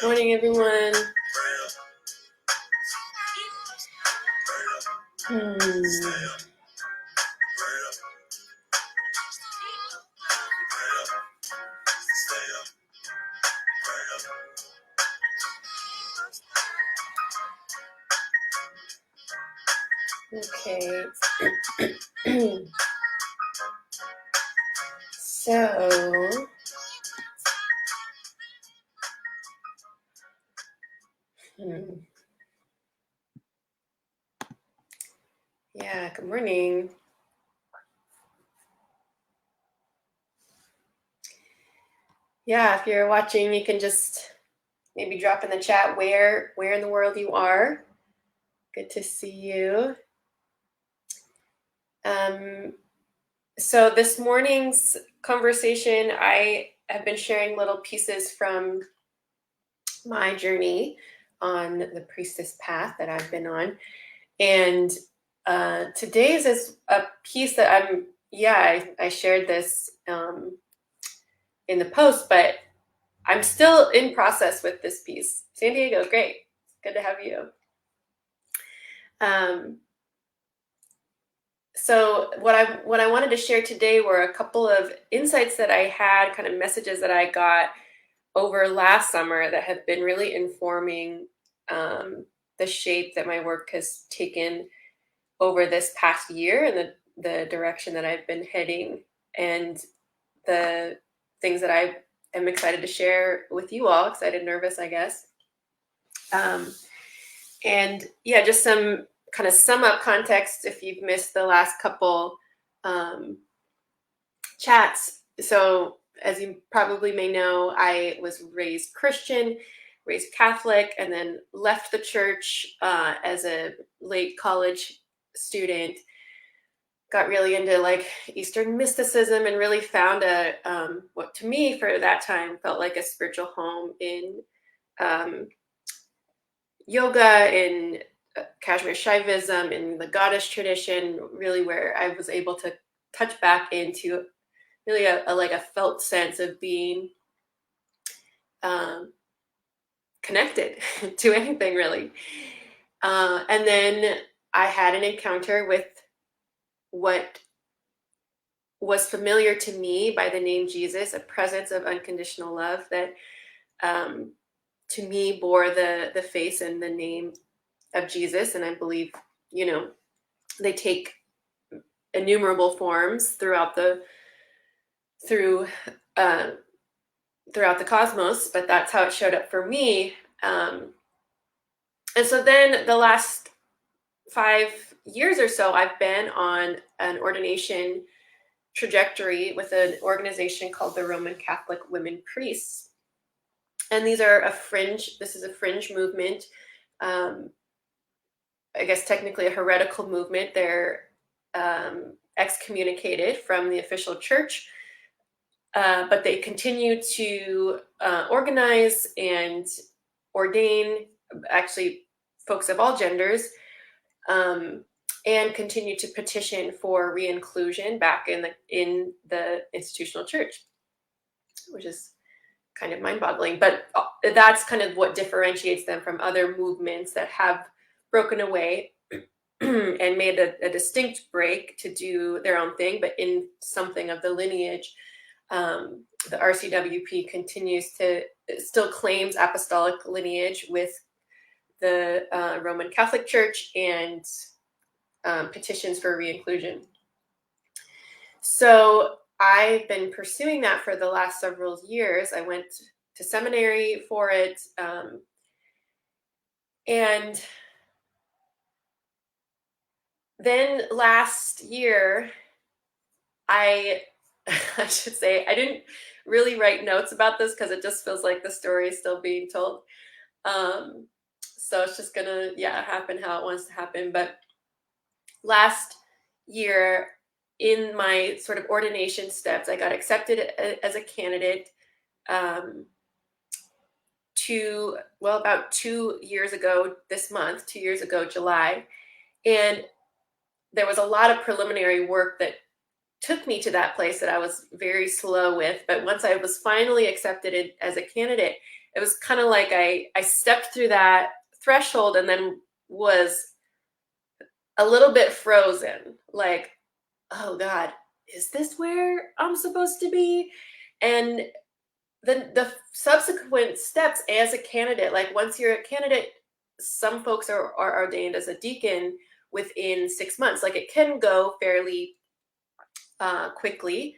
Morning, everyone. Okay. So, yeah, good morning. Yeah, if you're watching, you can just maybe drop in the chat where in the world you are. Good to see you. So this morning's conversation, I have been sharing little pieces from my journey on the Priestess path that I've been on. And today's is a piece that I shared this in the post, but I'm still in process with this piece. San Diego, great. Good to have you. So what I wanted to share today were a couple of insights that I had, kind of messages that I got over last summer that have been really informing the shape that my work has taken over this past year and the direction that I've been heading and the things that I am excited to share with you all. Excited, nervous, I guess. And yeah, just some kind of sum up context if you've missed the last couple chats. So as you probably may know, I was raised Christian, raised Catholic, and then left the church as a late college student. Got really into like Eastern mysticism and really found what to me for that time felt like a spiritual home in yoga, in Kashmir Shaivism, in the goddess tradition, really where I was able to touch back into really a felt sense of being connected to anything really. And then I had an encounter with what was familiar to me by the name Jesus, a presence of unconditional love that to me bore the face and the name of Jesus. And I believe, they take innumerable forms throughout the cosmos, but that's how it showed up for me. And so then the last 5 years or so, I've been on an ordination trajectory with an organization called the Roman Catholic Women Priests. And this is a fringe movement. I guess technically a heretical movement. They're excommunicated from the official church, but they continue to organize and ordain, actually folks of all genders, and continue to petition for re-inclusion back in the institutional church, which is kind of mind-boggling. But that's kind of what differentiates them from other movements that have broken away and made a distinct break to do their own thing, but in something of the lineage. The RCWP still claims apostolic lineage with the Roman Catholic Church and petitions for re-inclusion. So I've been pursuing that for the last several years. I went to seminary for it. And then last year, I should say, I didn't really write notes about this because it just feels like the story is still being told. So it's just gonna, happen how it wants to happen. But last year, in my sort of ordination steps, I got accepted as a candidate about 2 years ago this month, 2 years ago, July. And there was a lot of preliminary work that took me to that place that I was very slow with. But once I was finally accepted as a candidate, it was kind of like I stepped through that threshold and then was a little bit frozen, like, oh God, is this where I'm supposed to be? And the subsequent steps as a candidate, like once you're a candidate, some folks are ordained as a deacon within 6 months. Like it can go fairly quickly.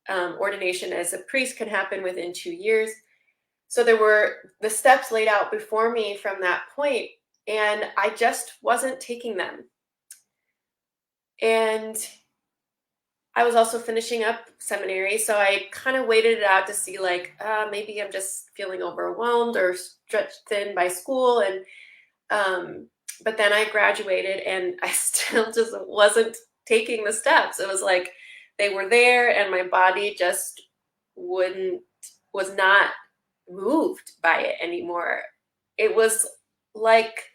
Ordination as a priest can happen within 2 years. So there were the steps laid out before me from that point, and I just wasn't taking them. And I was also finishing up seminary, so I kind of waited it out to see, like, maybe I'm just feeling overwhelmed or stretched thin by school. And but then I graduated, and I still just wasn't taking the steps. It was like they were there, and my body just was not moved by it anymore. It was like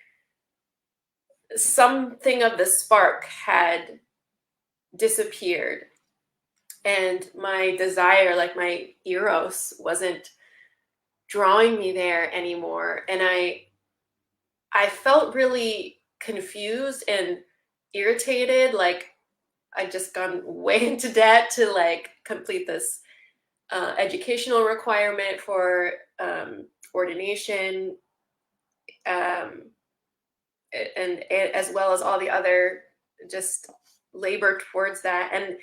something of the spark had disappeared, and my desire, like my eros, wasn't drawing me there anymore. And I felt really confused and irritated, like I'd just gone way into debt to like complete this educational requirement for ordination, um, and as well as all the other just labor towards that. And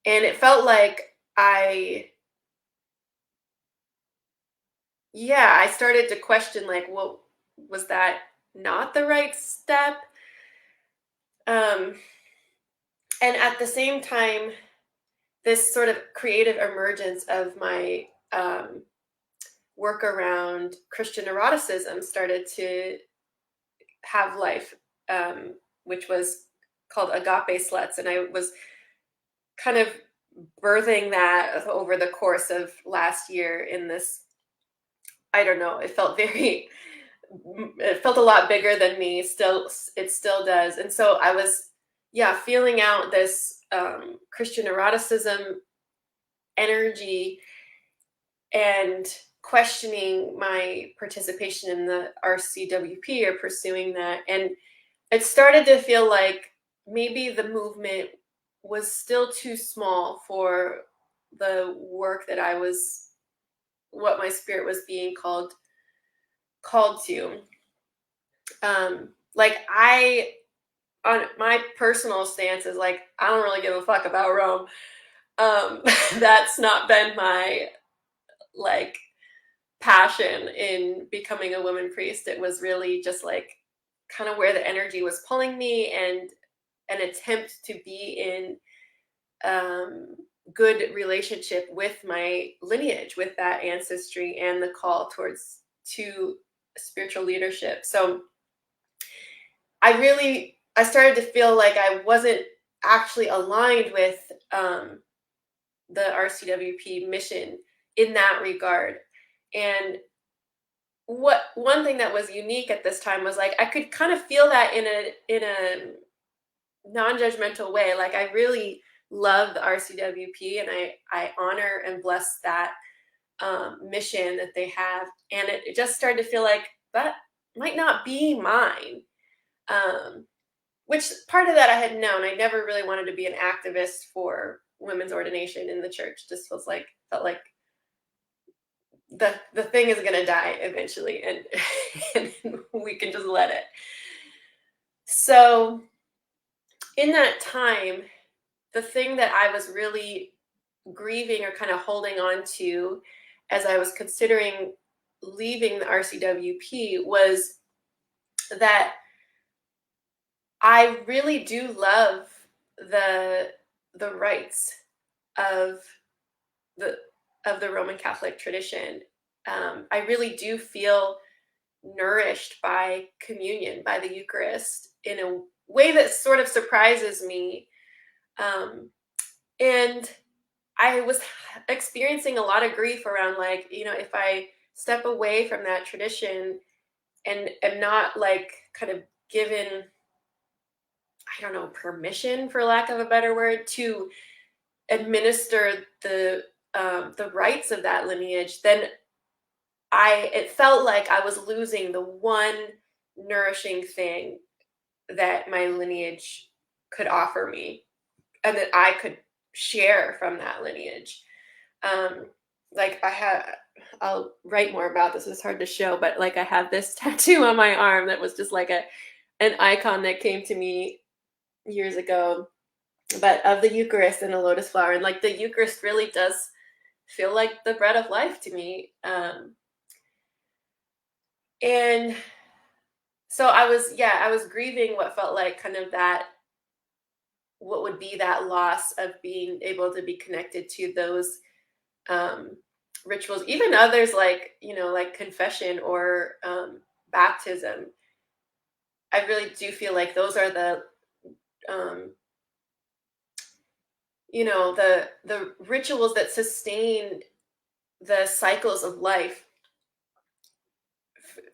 it felt like I started to question, like, well, was that not the right step? And at the same time, this sort of creative emergence of my work around Christian eroticism started to have life, which was called Agape Sluts. And I was kind of birthing that over the course of last year in this, I don't know, it felt a lot bigger than me. It still does. And so I was, feeling out this Christian eroticism energy and questioning my participation in the RCWP or pursuing that. And it started to feel like maybe the movement was still too small for the work that what my spirit was being called to. Like on my personal stance is like, I don't really give a fuck about Rome. That's not been my like passion in becoming a woman priest. It was really just like kind of where the energy was pulling me, and an attempt to be in good relationship with my lineage, with that ancestry and the call to spiritual leadership. So I started to feel like I wasn't actually aligned with the RCWP mission in that regard. And one thing that was unique at this time was like I could kind of feel that in a non-judgmental way. Like I really love the RCWP, and I honor and bless that mission that they have. And it just started to feel like that might not be mine. Which part of that I had known. I never really wanted to be an activist for women's ordination in the church. Just felt like the thing is gonna die eventually, and, and we can just let it. So in that time, the thing that I was really grieving or kind of holding on to as I was considering leaving the RCWP was that I really do love the rites of the Roman Catholic tradition. I really do feel nourished by communion, by the Eucharist, in a way that sort of surprises me. And I was experiencing a lot of grief around, like, if I step away from that tradition and am not like kind of given, I don't know, permission, for lack of a better word, to administer the rites of that lineage, then it felt like I was losing the one nourishing thing that my lineage could offer me and that I could share from that lineage. Um, like I'll write more about this. It's hard to show, but like I have this tattoo on my arm that was just like an icon that came to me years ago, but of the Eucharist and a lotus flower. And like the Eucharist really does feel like the bread of life to me. And so I was grieving what felt like kind of that, what would be that loss of being able to be connected to those um, rituals, even others like, like confession or baptism. I really do feel like those are um, the rituals that sustain the cycles of life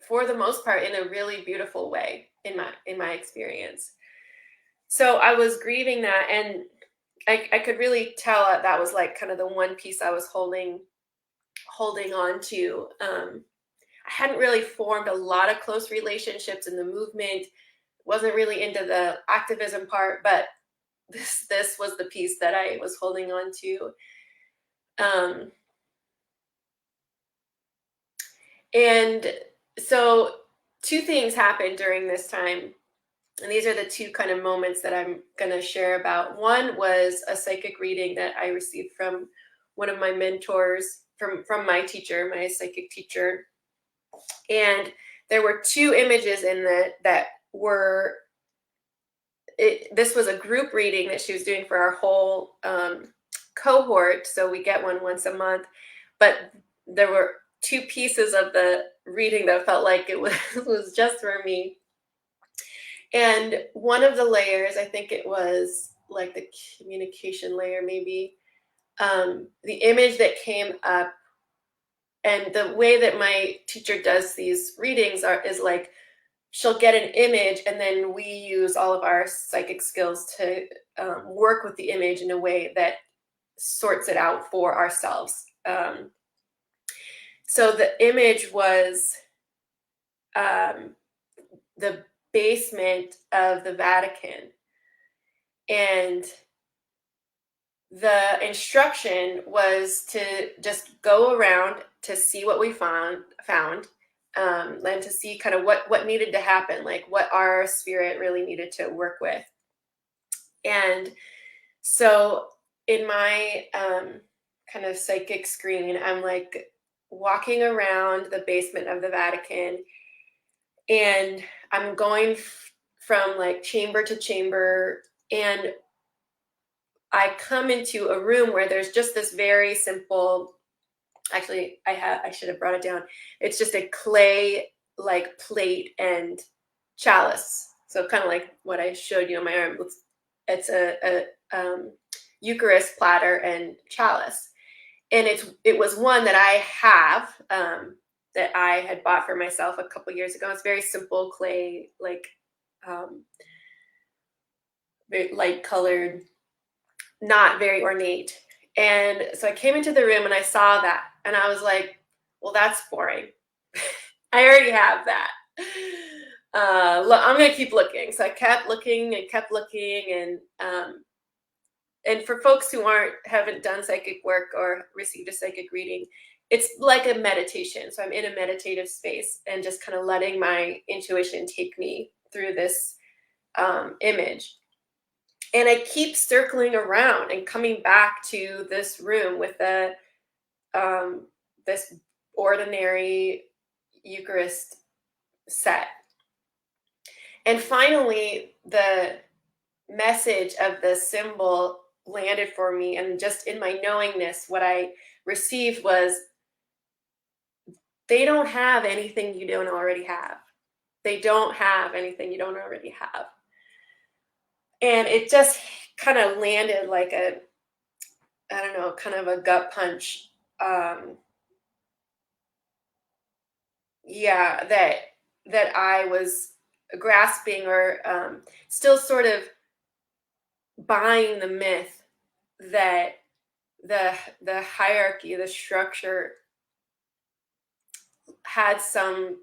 for the most part in a really beautiful way in my experience. So I was grieving that, and I could really tell that was like kind of the one piece I was holding on to. I hadn't really formed a lot of close relationships in the movement, wasn't really into the activism part, but this was the piece that I was holding on to. Um, and so two things happened during this time. And these are the two kind of moments that I'm going to share about. One was a psychic reading that I received from one of my mentors, from my teacher, my psychic teacher. And there were two images in that were this was a group reading that she was doing for our whole cohort. So we get one once a month, but there were two pieces of the reading that felt like it was just for me. And one of the layers, I think it was like the communication layer, maybe, the image that came up, and the way that my teacher does these readings is like she'll get an image, and then we use all of our psychic skills to work with the image in a way that sorts it out for ourselves. So the image was the basement of the Vatican, and the instruction was to just go around to see what we found, and to see kind of what needed to happen, like what our spirit really needed to work with. And so in my kind of psychic screen, I'm like walking around the basement of the Vatican, and I'm going from like chamber to chamber, and I come into a room where there's just this very simple, actually I should have brought it down. It's just a clay like plate and chalice. So kind of like what I showed you on my arm. It's a Eucharist platter and chalice. And it was one that I have, that I had bought for myself a couple years ago. It's very simple clay, like very light colored, not very ornate. And so I came into the room and I saw that, and I was like, well, that's boring. I already have that. I'm gonna keep looking. So I kept looking and kept looking, and for folks who haven't done psychic work or received a psychic reading, it's like a meditation. So I'm in a meditative space and just kind of letting my intuition take me through this image. And I keep circling around and coming back to this room with this ordinary Eucharist set. And finally, the message of the symbol landed for me, and just in my knowingness, what I received was, they don't have anything you don't already have. They don't have anything you don't already have. And it just kind of landed like I don't know, kind of a gut punch. Yeah, that I was grasping, or still sort of buying the myth that the hierarchy, the structure, had some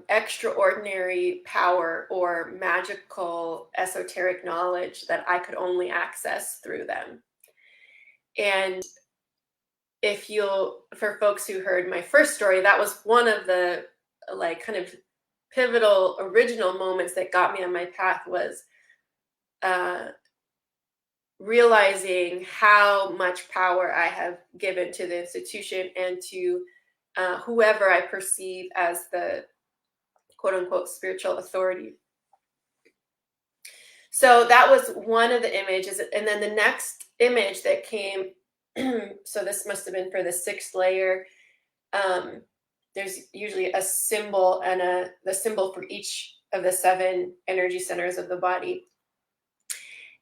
extraordinary power or magical esoteric knowledge that I could only access through them. And if you'll, for folks who heard my first story, that was one of the like kind of pivotal original moments that got me on my path, was uh, realizing how much power I have given to the institution and to whoever I perceive as the quote unquote spiritual authority. So that was one of the images. And then the next image that came, so this must have been for the sixth layer. There's usually a symbol and the symbol for each of the 7 energy centers of the body.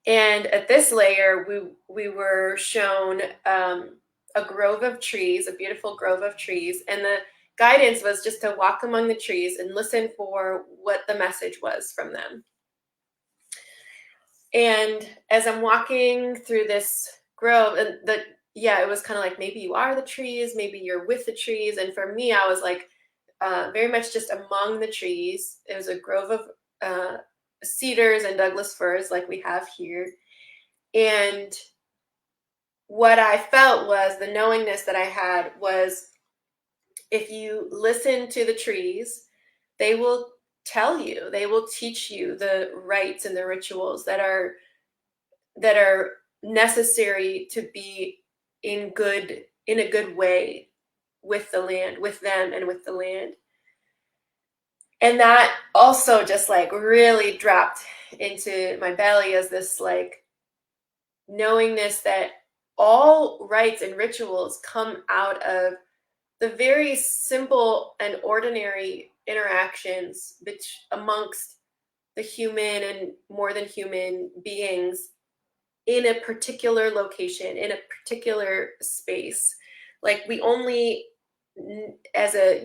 And at this layer, we were shown a grove of trees, a beautiful grove of trees. And the guidance was just to walk among the trees and listen for what the message was from them. And as I'm walking through this grove, and it was kind of like, maybe you are the trees, maybe you're with the trees. And for me, I was like very much just among the trees. It was a grove of cedars and Douglas firs like we have here. And what I felt was, the knowingness that I had was, if you listen to the trees, they will tell you, they will teach you the rites and the rituals that are necessary to be in a good way with the land, with them and with the land. And that also just like really dropped into my belly as this like knowingness that all rites and rituals come out of the very simple and ordinary interactions amongst the human and more than human beings in a particular location, in a particular space. Like, we only, as a,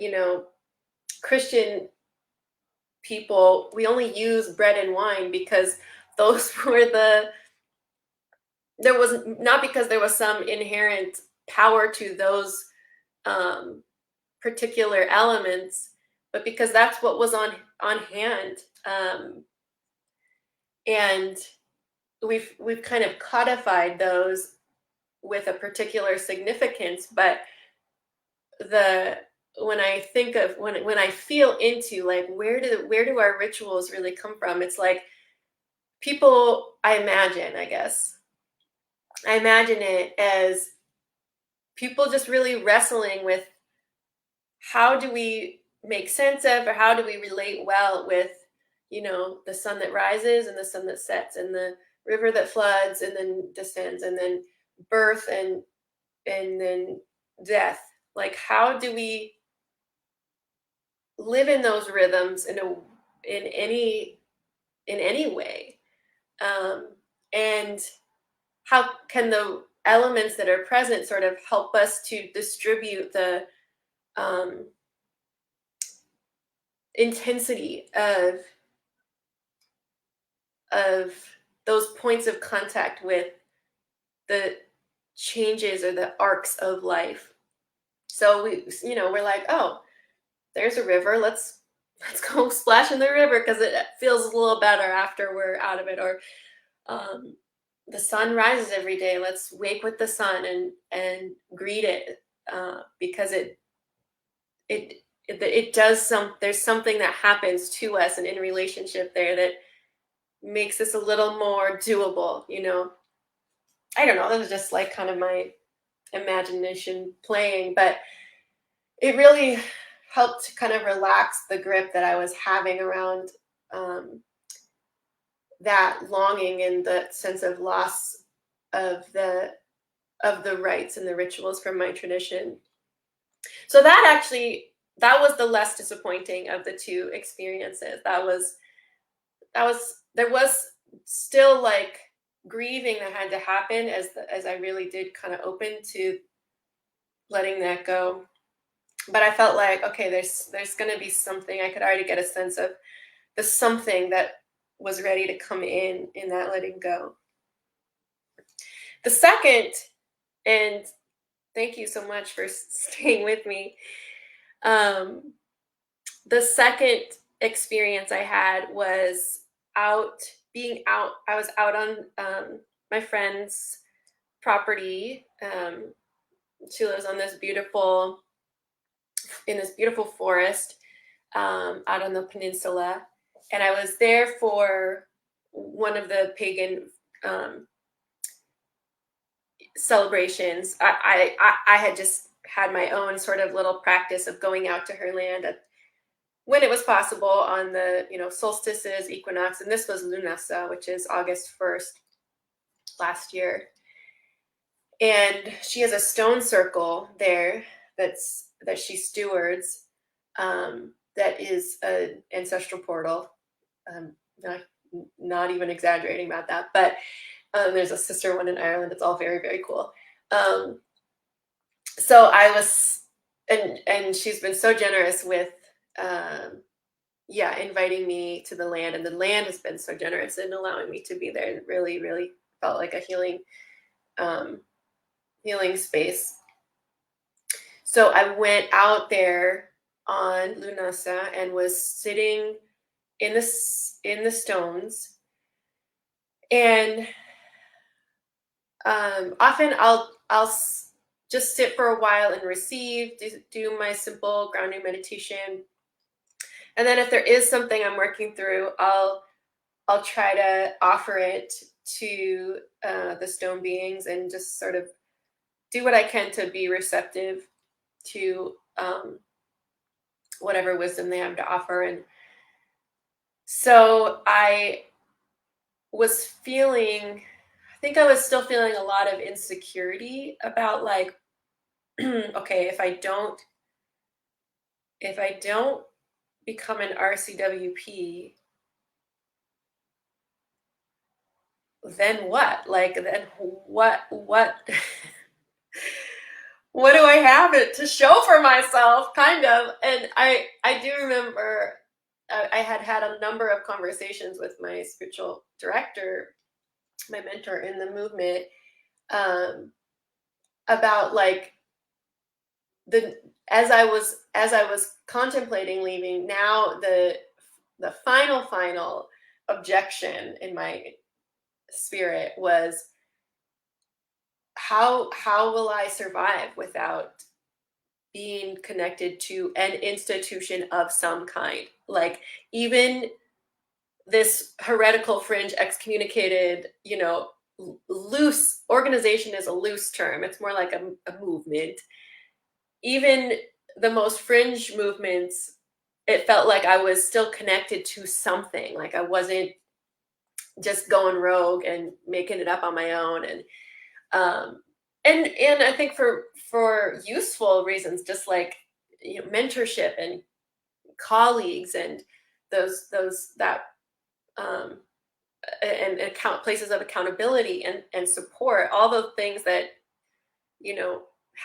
Christian people, we only use bread and wine because those were there was not because there was some inherent power to those particular elements, but because that's what was on hand. And we've kind of codified those with a particular significance. But when I think of when I feel into like where do our rituals really come from, it's like people, I imagine it as people just really wrestling with, how do we make sense of, or how do we relate well with, the sun that rises and the sun that sets, and the river that floods and then descends, and then birth and then death. Like, how do we live in those rhythms in any way? And how can the elements that are present sort of help us to distribute the intensity of those points of contact with the changes or the arcs of life. So we're like, oh, there's a river. Let's go splash in the river because it feels a little better after we're out of it. Or the sun rises every day. Let's wake with the sun and greet it because it does there's something that happens to us and in relationship there that makes this a little more doable. I don't know. That was just like kind of my imagination playing, but it really helped to kind of relax the grip that I was having around that longing and the sense of loss of the rites and the rituals from my tradition. So that was the less disappointing of the two experiences. There was still like grieving that had to happen as I really did kind of open to letting that go. But I felt like, okay, there's going to be something. I could already get a sense of the something that was ready to come in that letting go. The second and Thank you so much for staying with me. Um, the second experience I had was out being out. I was out on my friend's property. She lives on this beautiful in this beautiful forest out on the peninsula, and I was there for one of the pagan um, celebrations. I had just had my own sort of little practice of going out to her land when it was possible on the solstices, equinox, and this was Lunasa, which is August 1st last year. And she has a stone circle there that she stewards. That is an ancestral portal. Um, not not even exaggerating about that, but there's a sister one in Ireland. It's all very, very cool. Um, so I was, and she's been so generous with, um, yeah, inviting me to the land, and the land has been so generous in allowing me to be there. It really, really felt like a um, healing space. So I went out there on Lunasa and was sitting in the stones, and often I'll just sit for a while and receive, do my simple grounding meditation, and then if there is something I'm working through, I'll try to offer it to the stone beings and just sort of do what I can to be receptive to whatever wisdom they have to offer. And so I think I was still feeling a lot of insecurity about like, okay, if I don't become an RCWP, then what? Like, then what what do I have it to show for myself, kind of? And I do remember I had a number of conversations with my spiritual director, my mentor in the movement, um, about like the as I was contemplating leaving. Now the final objection in my spirit was, how will I survive without being connected to an institution of some kind? Like, even this heretical fringe excommunicated, loose organization is a loose term. It's more like a movement. Even the most fringe movements, it felt like I was still connected to something. Like I wasn't just going rogue and making it up on my own. Um, and I think for useful reasons, just like mentorship and colleagues and those that um, and places of accountability and support, all the things that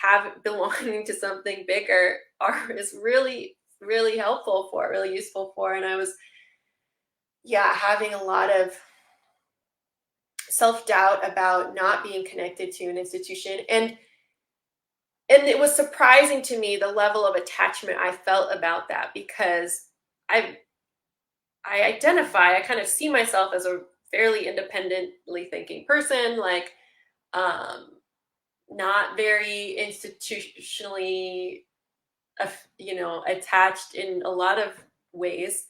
have belonging to something bigger is really, really helpful for, really useful for. And I was, yeah, having a lot of self-doubt about not being connected to an institution, and it was surprising to me the level of attachment I felt about that, because i I kind of see myself as a fairly independently thinking person, like um not very institutionally attached in a lot of ways.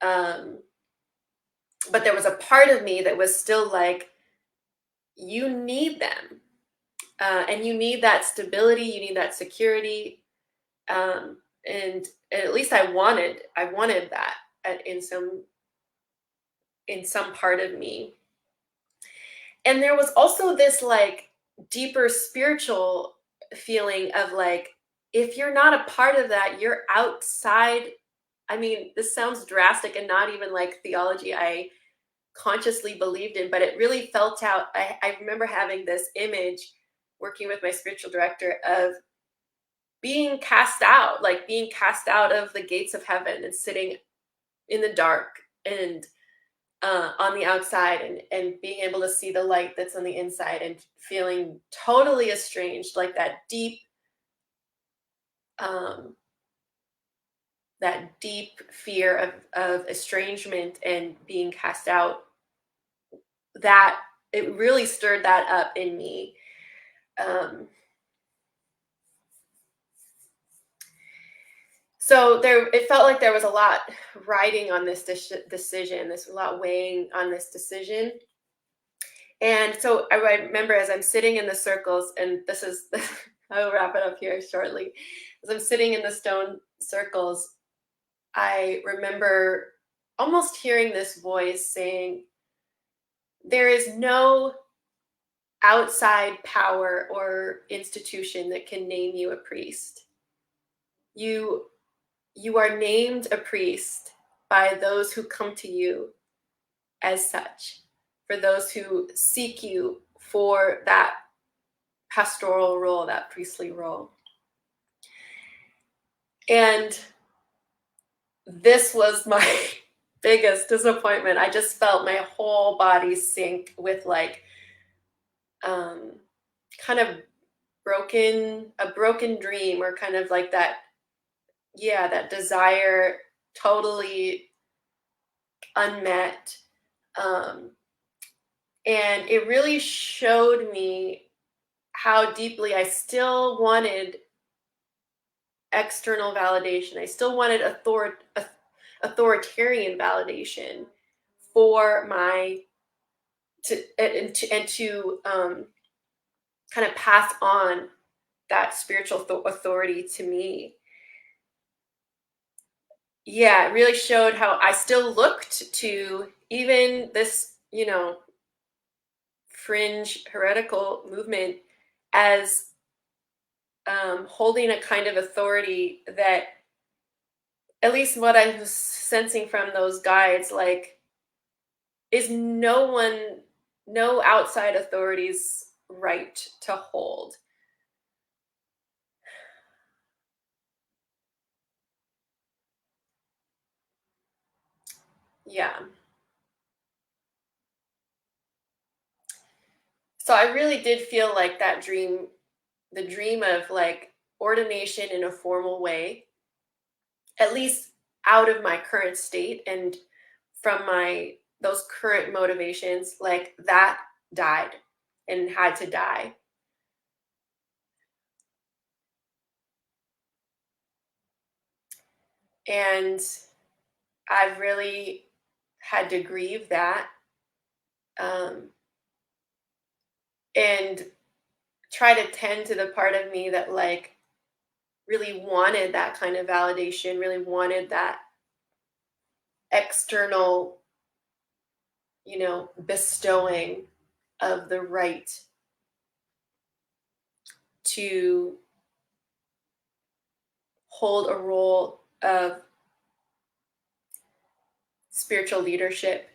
um but there was a part of me that was still like, you need them, and you need that stability, you need that security. And at least I wanted that in some part of me. And there was also this like deeper spiritual feeling of like, if you're not a part of that, you're outside. I mean, this sounds drastic and not even like theology I consciously believed in, but it really felt out. I remember having this image working with my spiritual director of being cast out of the gates of heaven and sitting in the dark, and on the outside, and being able to see the light that's on the inside, and feeling totally estranged, like um, that deep fear of estrangement and being cast out. That it really stirred that up in me. Um, so it felt like there was a lot riding on this decision. There's a lot weighing on this decision. And so I remember, as I'm sitting in the circles, and this is, I will wrap it up here shortly. As I'm sitting in the stone circles, I remember almost hearing this voice saying, there is no outside power or institution that can name you a priest. You you are named a priest by those who come to you as such, for those who seek you for that pastoral role, that priestly role. And this was my biggest disappointment. I just felt my whole body sink with like um kind of a broken dream, or kind of like that, yeah, that desire totally unmet. um and it really showed me how deeply I still wanted external validation. I still wanted authoritarian validation for my to kind of pass on that spiritual authority to me. Yeah, it really showed how I still looked to even this, fringe heretical movement as holding a kind of authority that, at least what I was sensing from those guides, like, is no outside authority's right to hold. Yeah. So I really did feel like that dream, the dream of like ordination in a formal way, at least out of my current state and from my those current motivations, like that died and had to die. And I've really had to grieve that, um, and try to tend to the part of me that like really wanted that kind of validation, really wanted that external, bestowing of the right to hold a role of spiritual leadership.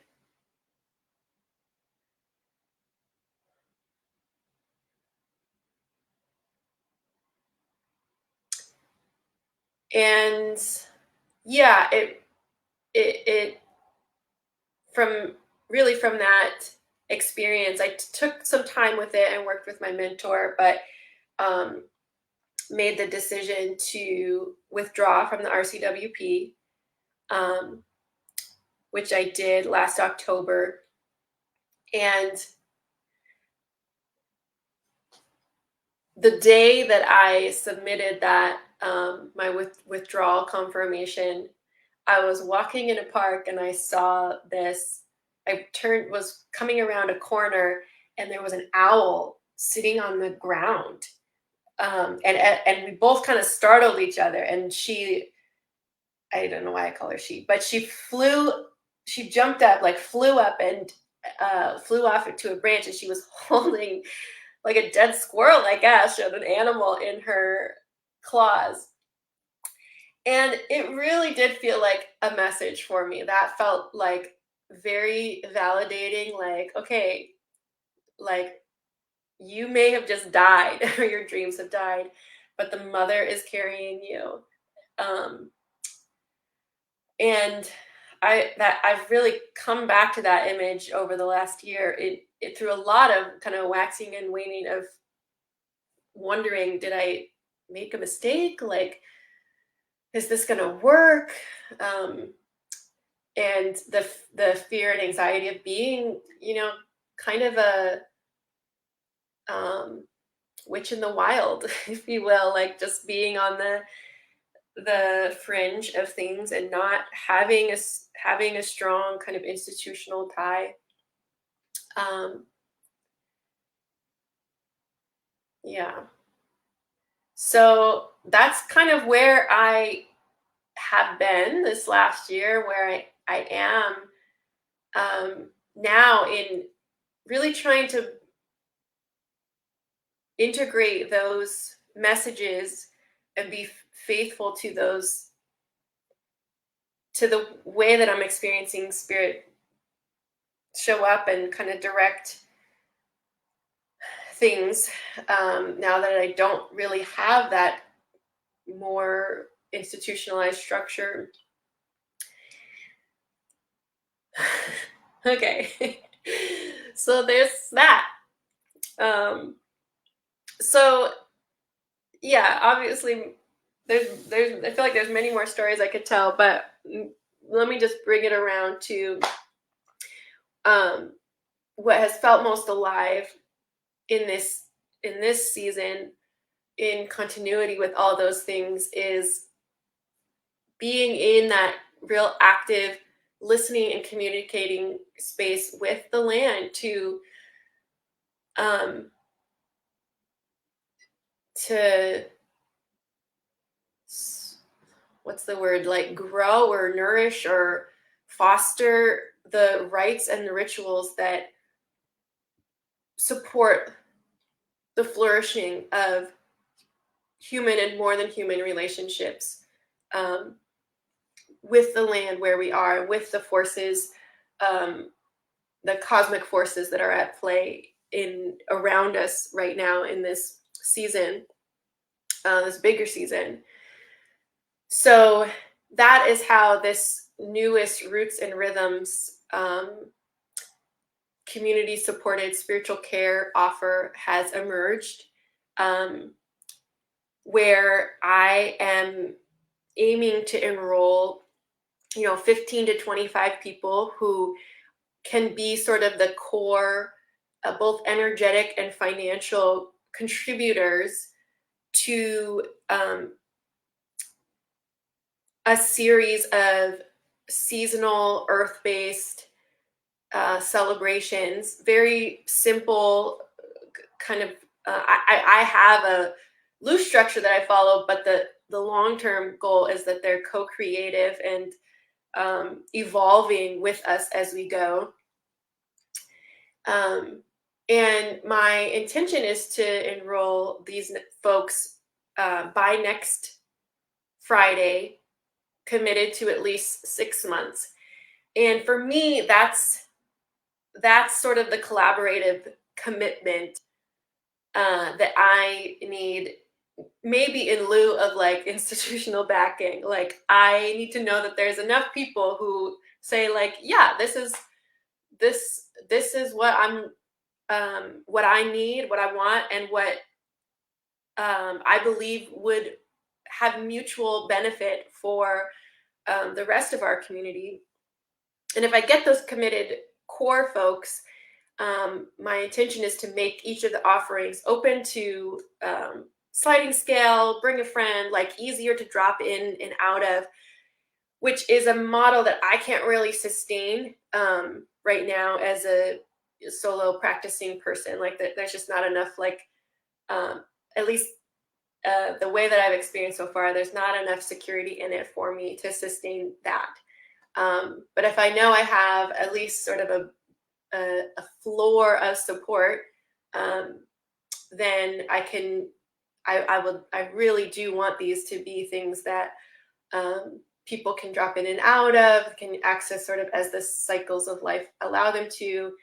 And yeah, it from really from that experience, I took some time with it and worked with my mentor, but um, made the decision to withdraw from the RCWP, um, which I did last October. And the day that I submitted that, my withdrawal confirmation, I was walking in a park and I saw this. Was coming around a corner, and there was an owl sitting on the ground. And we both kind of startled each other. And I don't know why I call her she, but she jumped up, like flew up, and flew off into a branch, and she was holding like a dead squirrel, I guess. She had an animal in her claws. And it really did feel like a message for me. That felt like very validating, like, okay, like you may have just died, or your dreams have died, but the mother is carrying you. Um, and I've really come back to that image over the last year. It through a lot of kind of waxing and waning of wondering, did I make a mistake? Like, is this going to work? Um, and the fear and anxiety of being, kind of a um, witch in the wild, if you will, like just being on the fringe of things and not having a strong kind of institutional tie. Um, yeah. So that's kind of where I have been this last year, where I am now in really trying to integrate those messages and be faithful to those, to the way that I'm experiencing spirit show up and kind of direct things, now that I don't really have that more institutionalized structure. Okay. So there's that. So yeah, obviously there's I feel like there's many more stories I could tell, but let me just bring it around to um, what has felt most alive in this season, in continuity with all those things, is being in that real active listening and communicating space with the land um to what's the word, like grow or nourish or foster the rites and the rituals that support the flourishing of human and more than human relationships, um, with the land where we are, with the forces, um, the cosmic forces that are at play in around us right now in this season, this bigger season. So that is how this newest Roots and Rhythms community supported spiritual care offer has emerged, where I am aiming to enroll 15 to 25 people who can be sort of the core, both energetic and financial contributors to a series of seasonal earth-based celebrations. Very simple, kind of. I have a loose structure that I follow, but the long-term goal is that they're co-creative and evolving with us as we go. And my intention is to enroll these folks by next Friday, committed to at least 6 months. And for me, that's sort of the collaborative commitment that I need, maybe in lieu of like institutional backing. Like, I need to know that there's enough people who say, like, yeah, this is what I'm, what I need, what I want, and what I believe would have mutual benefit for the rest of our community. And if I get those committed core folks, my intention is to make each of the offerings open to sliding scale, bring a friend, like easier to drop in and out of, which is a model that I can't really sustain right now as a solo practicing person. Like, there's just not enough, like, at least the way that I've experienced so far, there's not enough security in it for me to sustain that. But if I know I have at least sort of a floor of support, then I really do want these to be things that people can drop in and out of, can access sort of as the cycles of life allow them to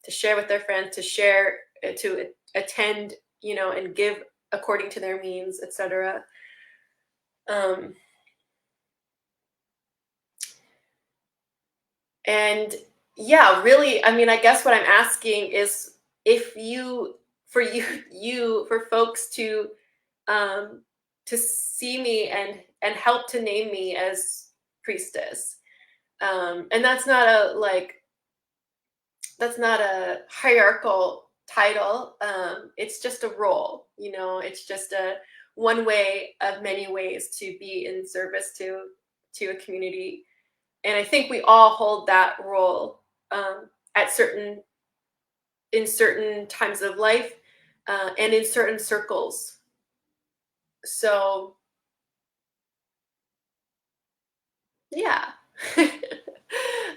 share with their friends, to attend, and give according to their means, etc. And yeah, really, I mean, I guess what I'm asking is if you, for you, for folks um, to see me and help to name me as priestess. And that's not a that's not a hierarchical title. It's just a role, you know. It's just a one way of many ways to be in service to a community, and I think we all hold that role at in certain times of life and in certain circles. So yeah.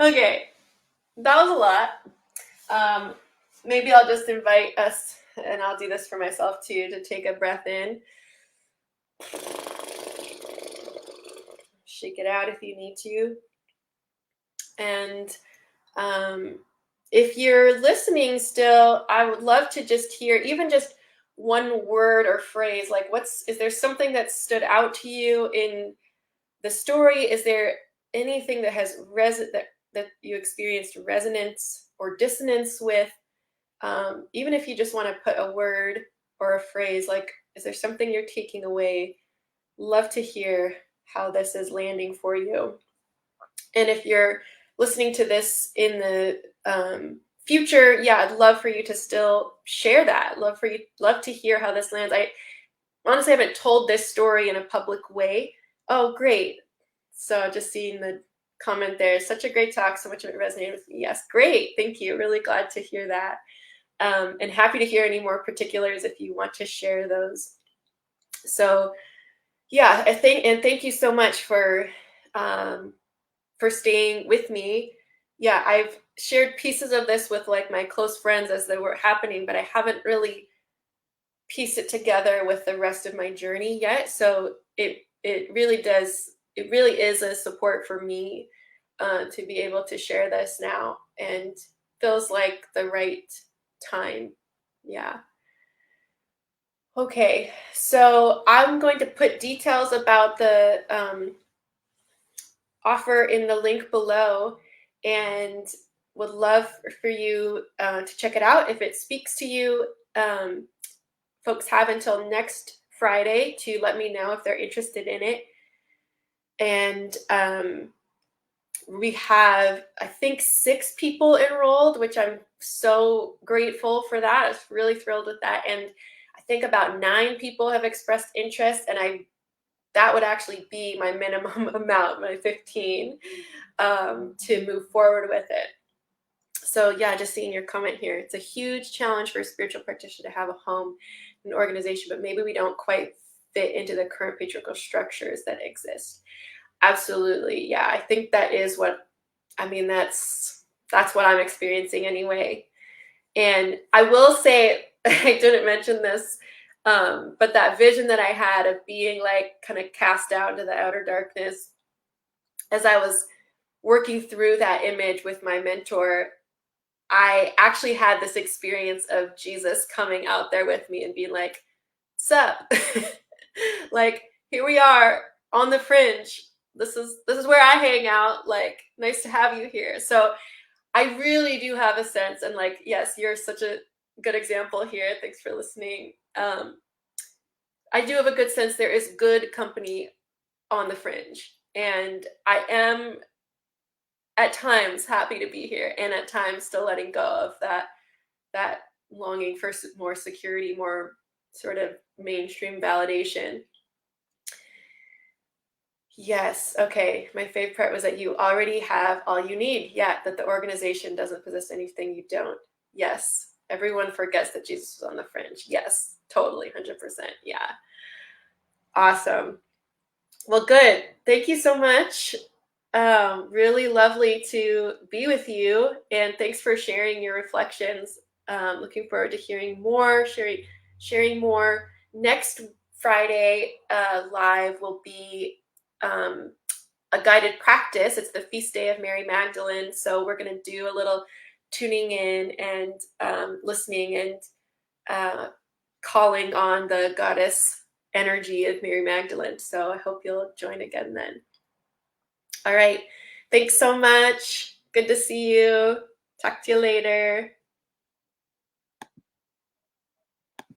Okay, that was a lot. Um, Maybe I'll just invite us, and I'll do this for myself too, to take a breath in. Shake it out if you need to. And if you're listening still, I would love to just hear even just one word or phrase. Like, is there something that stood out to you in the story? Is there anything that has that you experienced resonance or dissonance with? Even if you just want to put a word or a phrase, like, is there something you're taking away? Love to hear how this is landing for you. And if you're listening to this in the future, yeah, I'd love for you to still share that. Love to hear how this lands. I honestly haven't told this story in a public way. Oh, great. So just seeing the comment there, such a great talk, so much of it resonated with me. Yes, great. Thank you. Really glad to hear that. And happy to hear any more particulars if you want to share those. So yeah, thank you so much for staying with me. Yeah, I've shared pieces of this with like my close friends as they were happening, but I haven't really pieced it together with the rest of my journey yet. So it really is a support for me to be able to share this now, and feels like the right time. Yeah. Okay, so I'm going to put details about the offer in the link below, and would love for you to check it out if it speaks to you. Folks have until next Friday to let me know if they're interested in it. And we have, I think, 6 people enrolled, which I'm so grateful for that. I was really thrilled with that. And I think about 9 people have expressed interest, and that would actually be my minimum amount, my 15, to move forward with it. So yeah, just seeing your comment here, it's a huge challenge for a spiritual practitioner to have a home, an organization, but maybe we don't quite fit into the current patriarchal structures that exist. Absolutely, yeah. I think that is what, I mean, that's what I'm experiencing anyway. And I will say, I didn't mention this, but that vision that I had of being like kind of cast out into the outer darkness, as I was working through that image with my mentor, I actually had this experience of Jesus coming out there with me and being like, "Sup?" Like, here we are on the fringe. This is where I hang out. Like, nice to have you here. So I really do have a sense, and like, yes, you're such a good example here. Thanks for listening. I do have a good sense there is good company on the fringe, and I am at times happy to be here, and at times still letting go of that longing for more security, more sort of mainstream validation. Yes. Okay. My favorite part was that you already have all you need. Yeah. That the organization doesn't possess anything you don't. Yes. Everyone forgets that Jesus was on the fringe. Yes. Totally. 100%. Yeah. Awesome. Well, good. Thank you so much. Really lovely to be with you. And thanks for sharing your reflections. Looking forward to hearing more, sharing more. Next Friday live will be a guided practice. It's the feast day of Mary Magdalene. So we're going to do a little tuning in and listening and calling on the goddess energy of Mary Magdalene. So I hope you'll join again then. All right. Thanks so much. Good to see you. Talk to you later.